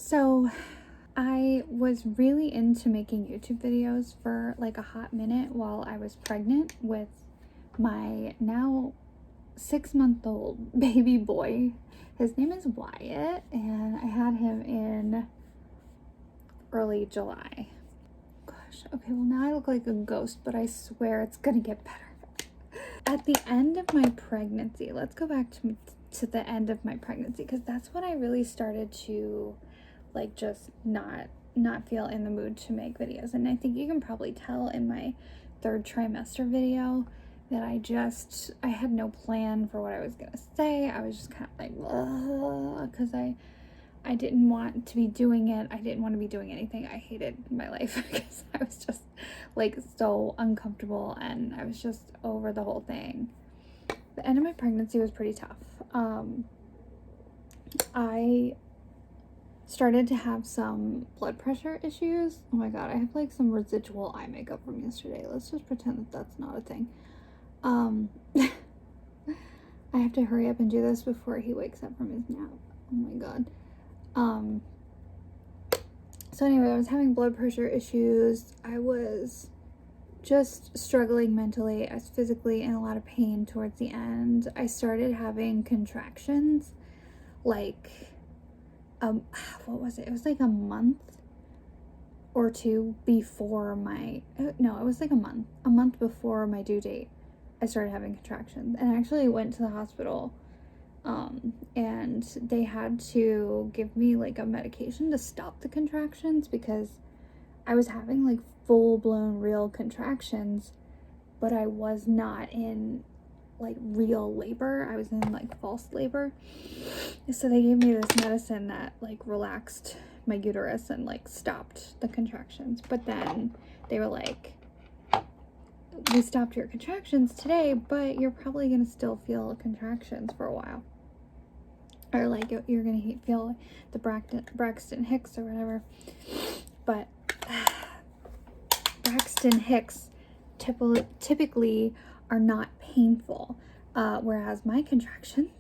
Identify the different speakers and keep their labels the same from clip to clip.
Speaker 1: So I was really into making YouTube videos for like a hot minute while I was pregnant with my now 6-month-old baby boy. His name is Wyatt, and I had him in early July. Gosh, okay, well now I look like a ghost, but I swear it's gonna get better. At the end of my pregnancy, let's go back to the end of my pregnancy, because that's when I really started to like just not feel in the mood to make videos. And I think you can probably tell in my 3rd trimester video that I had no plan for what I was gonna say. I was just kind of like, because I didn't want to be doing it. I didn't want to be doing anything. I hated my life because I was just like so uncomfortable, and I was just over the whole thing. The end of my pregnancy was pretty tough. I started to have some blood pressure issues. Oh my god, I have like some residual eye makeup from yesterday. Let's just pretend that that's not a thing. I have to hurry up and do this before he wakes up from his nap. Oh my god. So anyway, I was having blood pressure issues. I was just struggling mentally. I was physically in a lot of pain towards the end. I started having contractions like what was it? It was like a month or two before it was like a month before my due date. I started having contractions, and I actually went to the hospital, and they had to give me like a medication to stop the contractions because I was having like full-blown real contractions, but I was not in like real labor. I was in like false labor. So they gave me this medicine that like relaxed my uterus and like stopped the contractions. But then they were like, we stopped your contractions today, but you're probably gonna still feel contractions for a while, or like you're gonna feel the Braxton Hicks or whatever. But Braxton Hicks typically are not painful, whereas my contractions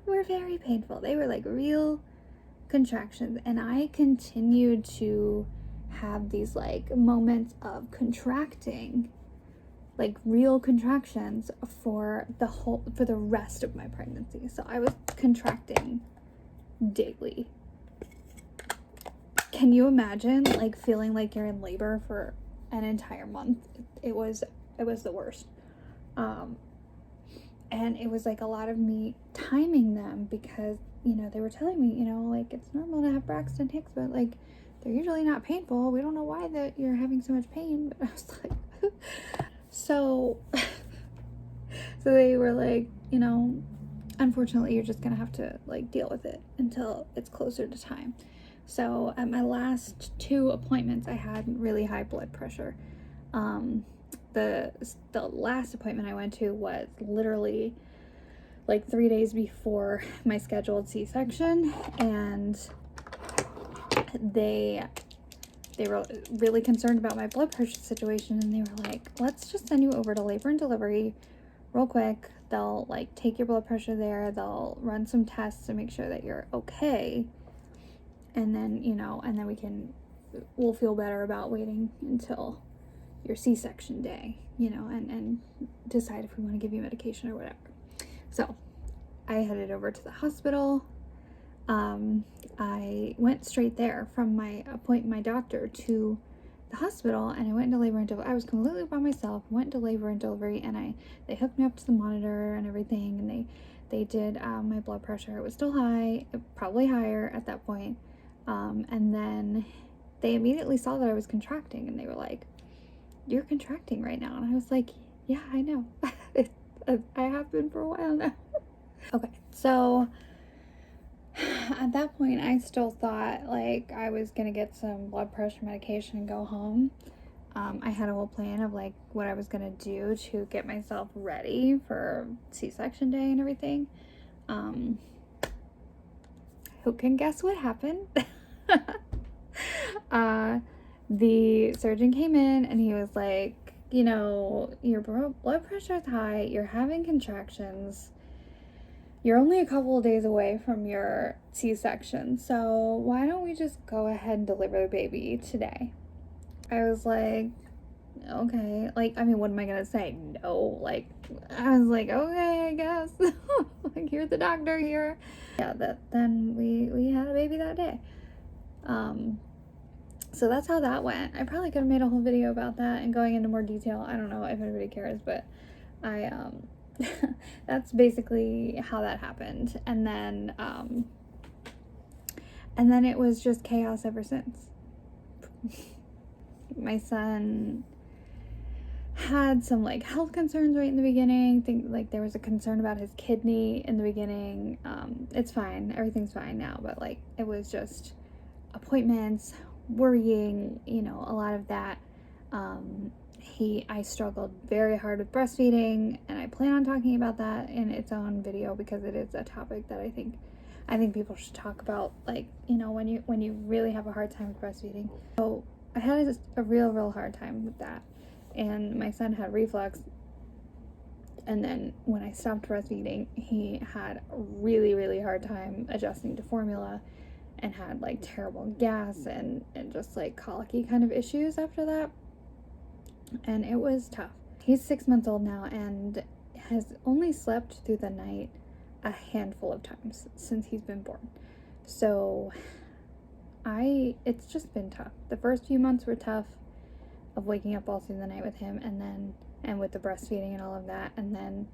Speaker 1: were very painful. They were like real contractions, and I continued to have these like moments of contracting, like real contractions for the rest of my pregnancy. So I was contracting daily. Can you imagine like feeling like you're in labor for an entire month? It was the worst. And it was like a lot of me timing them because, they were telling me, like it's normal to have Braxton Hicks, but like they're usually not painful. We don't know why that you're having so much pain. But I was like, so they were like, unfortunately you're just gonna have to like deal with it until it's closer to time. So at my last 2 appointments, I had really high blood pressure. The last appointment I went to was literally like 3 days before my scheduled C-section, and they were really concerned about my blood pressure situation, and they were like, let's just send you over to labor and delivery real quick. They'll like take your blood pressure there, they'll run some tests to make sure that you're okay, and then we'll feel better about waiting until your C-section day, and decide if we want to give you medication or whatever. So I headed over to the hospital. I went straight there from my doctor to the hospital, and I went into labor and delivery. I was completely by myself, went into labor and delivery, and they hooked me up to the monitor and everything, and they did my blood pressure. It was still high, probably higher at that point. And then they immediately saw that I was contracting, and they were like, you're contracting right now. And I was like, yeah, I know. I have been for a while now. Okay, so at that point, I still thought like I was gonna get some blood pressure medication and go home. I had a whole plan of like what I was gonna do to get myself ready for C-section day and everything. Who can guess what happened? The surgeon came in and he was like, your blood pressure is high, you're having contractions, you're only a couple of days away from your C-section, so why don't we just go ahead and deliver the baby today? I was like, okay. Like, I mean, what am I gonna say? No. Like, I was like, okay, I guess. Like, here's the doctor here. Yeah, then we had a baby that day. So that's how that went. I probably could have made a whole video about that and going into more detail. I don't know if anybody cares, but I that's basically how that happened. And then it was just chaos ever since. My son had some like health concerns right in the beginning. Like there was a concern about his kidney in the beginning. It's fine, everything's fine now, but like it was just appointments, worrying, you know, a lot of that. I struggled very hard with breastfeeding, and I plan on talking about that in its own video because it is a topic that I think people should talk about, like, you know, when you really have a hard time with breastfeeding. So I had a real hard time with that, and my son had reflux, and then when I stopped breastfeeding, he had a really hard time adjusting to formula and had like terrible gas and just like colicky kind of issues after that, and it was tough. He's 6 months old now and has only slept through the night a handful of times since he's been born. So it's just been tough. The first few months were tough of waking up all through the night with him, and with the breastfeeding and all of that, and then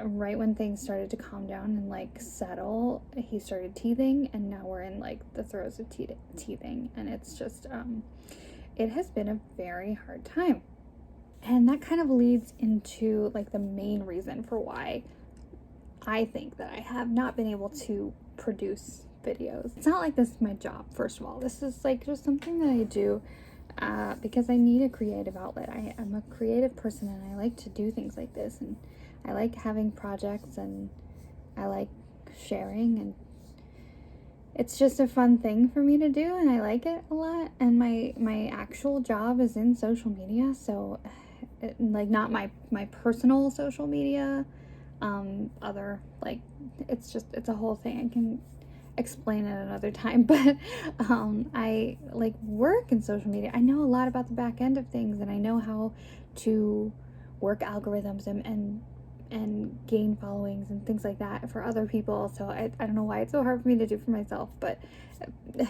Speaker 1: right when things started to calm down and like settle, he started teething, and now we're in like the throes of teething, and it's just it has been a very hard time. And that kind of leads into like the main reason for why I think that I have not been able to produce videos. It's not like this is my job, first of all. This is like just something that I do because I need a creative outlet. I'm a creative person, and I like to do things like this, and I like having projects, and I like sharing, and it's just a fun thing for me to do, and I like it a lot. And my actual job is in social media, so like not my personal social media, other, like, it's a whole thing. I can explain it another time, but I like work in social media. I know a lot about the back end of things, and I know how to work algorithms and gain followings and things like that for other people. So I don't know why it's so hard for me to do for myself, but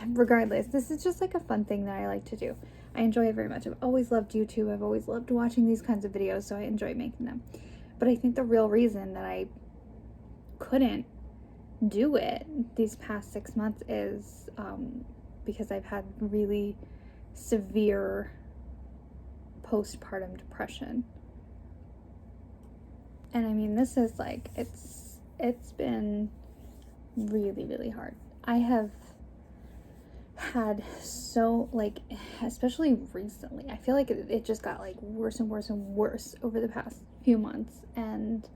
Speaker 1: regardless, this is just like a fun thing that I like to do. I enjoy it very much. I've always loved YouTube. I've always loved watching these kinds of videos, so I enjoy making them. But I think the real reason that I couldn't do it these past 6 months is because I've had really severe postpartum depression. And I mean, this is like, it's been really hard. I have had so, like, especially recently, I feel like it just got like worse and worse over the past few months. And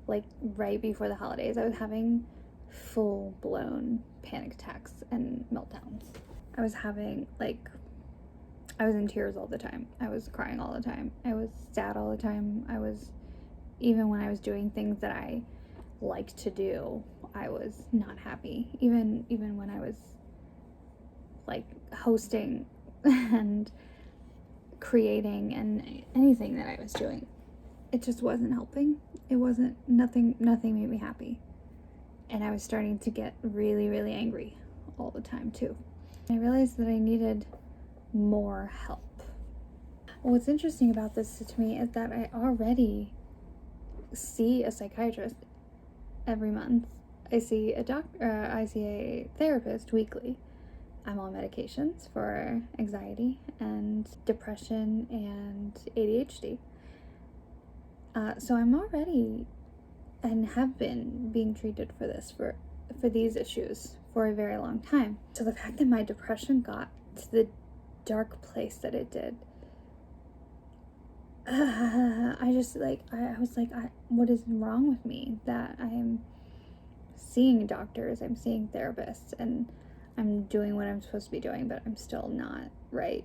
Speaker 1: like right before the holidays, I was having full-blown panic attacks and meltdowns. I was in tears all the time. I was crying all the time. I was sad all the time. Even when I was doing things that I liked to do, I was not happy. Even when I was like hosting and creating and anything that I was doing, it just wasn't helping. Nothing made me happy. And I was starting to get really angry all the time too. I realized that I needed more help. What's interesting about this to me is that I already see a psychiatrist every month. I see a therapist weekly. I'm on medications for anxiety and depression and ADHD. So I'm already and have been being treated for these issues for a very long time. So the fact that my depression got to the dark place that it did, I just like, I was like, what is wrong with me that I'm seeing doctors, I'm seeing therapists, and I'm doing what I'm supposed to be doing, but I'm still not right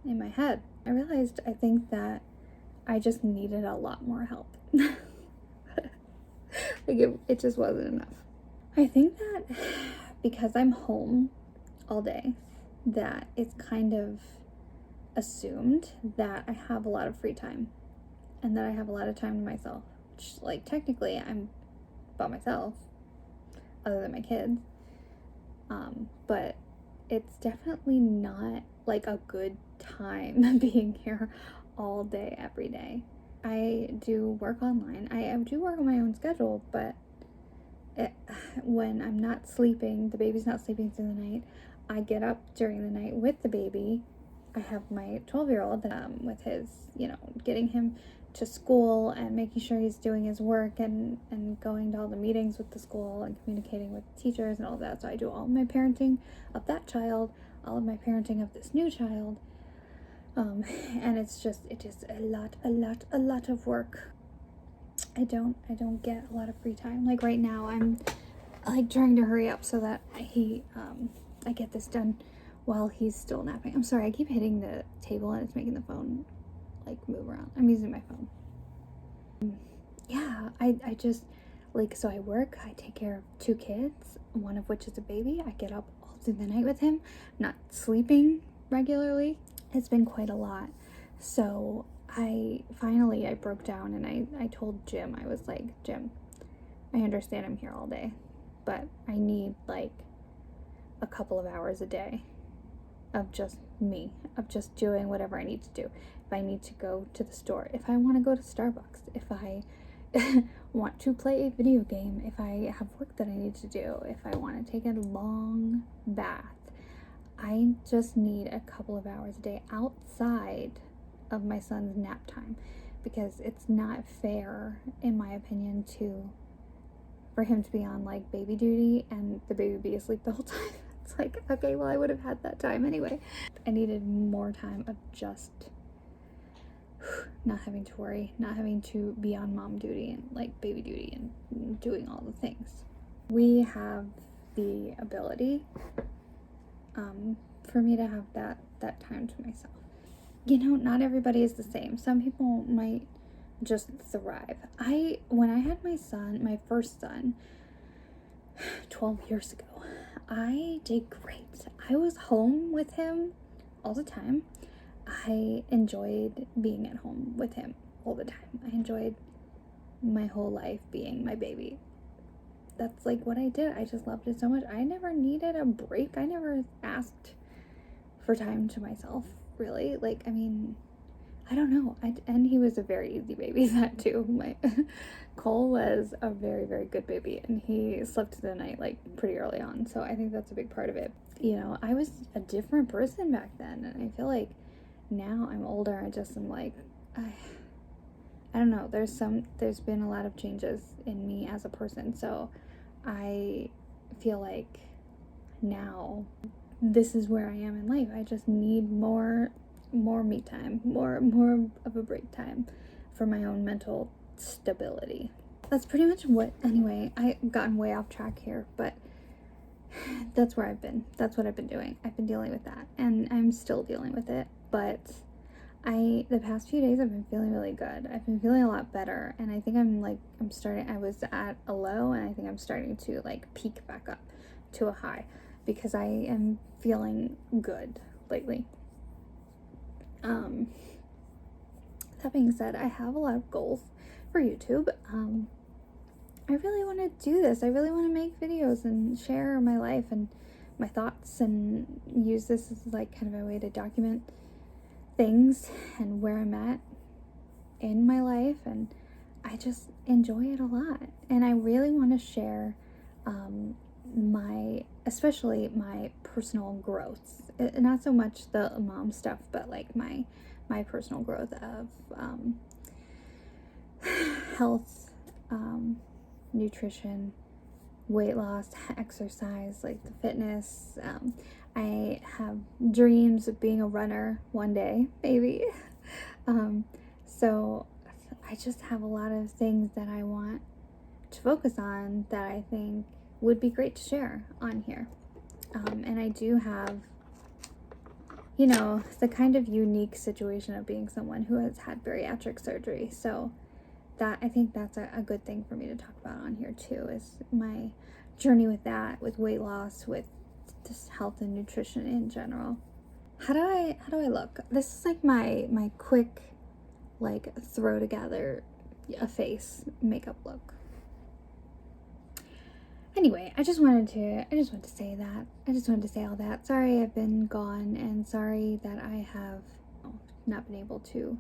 Speaker 1: in my head. I realized, I think that I just needed a lot more help. Like it just wasn't enough. I think that because I'm home all day, that it's kind of assumed that I have a lot of free time and that I have a lot of time to myself, which, like, technically I'm by myself other than my kids, but it's definitely not like a good time being here all day every day. I do work online. I do work on my own schedule, but when I'm not sleeping, the baby's not sleeping through the night, I get up during the night with the baby. I have my 12-year-old with his, getting him to school and making sure he's doing his work and going to all the meetings with the school and communicating with teachers and all that. So I do all of my parenting of that child, all of my parenting of this new child. And it is a lot of work. I don't get a lot of free time. Like right now, I'm like trying to hurry up so that I get this done while he's still napping. I'm sorry, I keep hitting the table and it's making the phone like move around. I'm using my phone. Yeah, I just so I work, I take care of 2 kids, one of which is a baby. I get up all through the night with him, not sleeping regularly. It's been quite a lot. So I broke down and I told Jim, I was like, Jim, I understand I'm here all day, but I need like a couple of hours a day of just me, of just doing whatever I need to do. If I need to go to the store, if I want to go to Starbucks, if I want to play a video game, if I have work that I need to do, if I want to take a long bath, I just need a couple of hours a day outside of my son's nap time, because it's not fair, in my opinion, for him to be on like baby duty and the baby be asleep the whole time. It's like, okay, well, I would have had that time anyway. I needed more time of just not having to worry, not having to be on mom duty and like baby duty and doing all the things. We have the ability for me to have that time to myself. Not everybody is the same. Some people might just thrive. When I had my first son, 12 years ago, I did great. I was home with him all the time. I enjoyed being at home with him all the time. I enjoyed my whole life being my baby. That's like what I did. I just loved it so much. I never needed a break. I never asked for time to myself, really. I don't know. And he was a very easy baby, that too. Cole was a very, very good baby, and he slept through the night like pretty early on. So I think that's a big part of it. I was a different person back then, and I feel like now I'm older. I just am like, I don't know. There's been a lot of changes in me as a person. So I feel like now this is where I am in life. I just need more me time, more of a break time for my own mental stability. That's pretty much anyway, I've gotten way off track here, but that's where I've been. That's what I've been doing. I've been dealing with that, and I'm still dealing with it, but the past few days I've been feeling really good. I've been feeling a lot better, and I think I was at a low, and I think I'm starting to like peak back up to a high, because I am feeling good lately. That being said, I have a lot of goals for YouTube. I really want to do this. I really want to make videos and share my life and my thoughts, and use this as like kind of a way to document things and where I'm at in my life, and I just enjoy it a lot. And I really want to share especially my personal growths, not so much the mom stuff, but like my personal growth of health, nutrition, weight loss, exercise, like the fitness. I have dreams of being a runner one day, maybe. So I just have a lot of things that I want to focus on that I think would be great to share on here. And I do have, the kind of unique situation of being someone who has had bariatric surgery. So I think that's a good thing for me to talk about on here too, is my journey with that, with weight loss, with just health and nutrition in general. How do I look? This is like my quick, like, throw together a face makeup look. Anyway, I just wanted to say that. I just wanted to say all that. Sorry I've been gone, and sorry that I have not been able to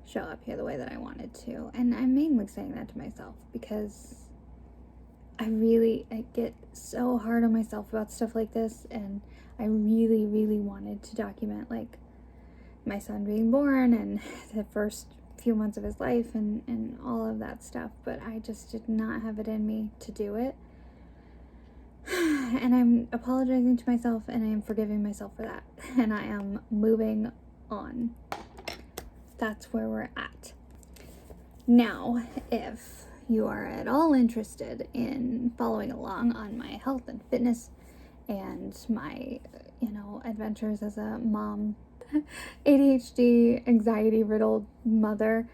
Speaker 1: show up here the way that I wanted to. And I'm mainly saying that to myself because I get so hard on myself about stuff like this, and I really, really wanted to document, like, my son being born and the first few months of his life and all of that stuff, but I just did not have it in me to do it. And I'm apologizing to myself, and I am forgiving myself for that, and I am moving on. That's where we're at. Now, if you are at all interested in following along on my health and fitness and my, adventures as a mom, ADHD, anxiety-riddled mother,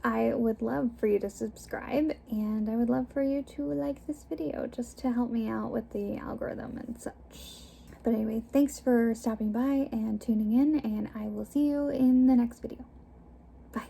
Speaker 1: I would love for you to subscribe, and I would love for you to like this video just to help me out with the algorithm and such. But anyway, thanks for stopping by and tuning in, and I will see you in the next video. Bye.